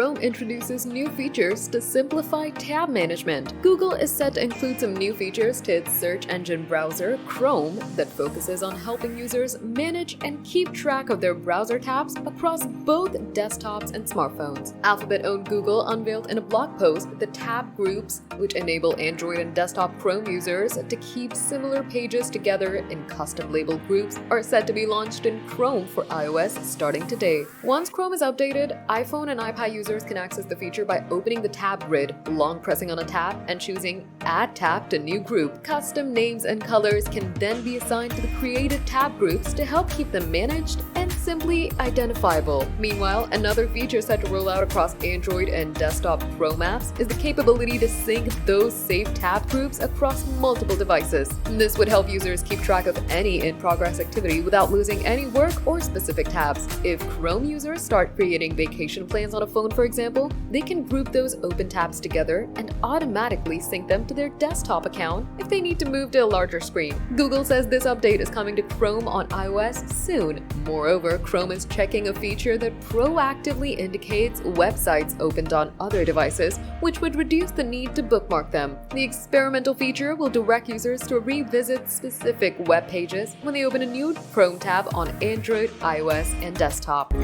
Chrome introduces new features to simplify tab management. Google is set to include some new features to its search engine browser, Chrome, that focuses on helping users manage and keep track of their browser tabs across both desktops and smartphones. Alphabet-owned Google unveiled in a blog post the tab groups, which enable Android and desktop Chrome users to keep similar pages together in custom-labeled groups, are set to be launched in Chrome for iOS starting today. Once Chrome is updated, iPhone and iPad users can access the feature by opening the tab grid, long pressing on a tab, and choosing Add Tab to New Group. Custom names and colors can then be assigned to the created tab groups to help keep them managed and simply identifiable. Meanwhile, another feature set to roll out across Android and desktop Chrome apps is the capability to sync those saved tab groups across multiple devices. This would help users keep track of any in-progress activity without losing any work or specific tabs. If Chrome users start creating vacation plans on a phone, for example, they can group those open tabs together and automatically sync them to their desktop account if they need to move to a larger screen. Google says this update is coming to Chrome on iOS soon. Moreover, Chrome is checking a feature that proactively indicates websites opened on other devices, which would reduce the need to bookmark them. The experimental feature will direct users to revisit specific web pages when they open a new Chrome tab on Android, iOS, and desktop.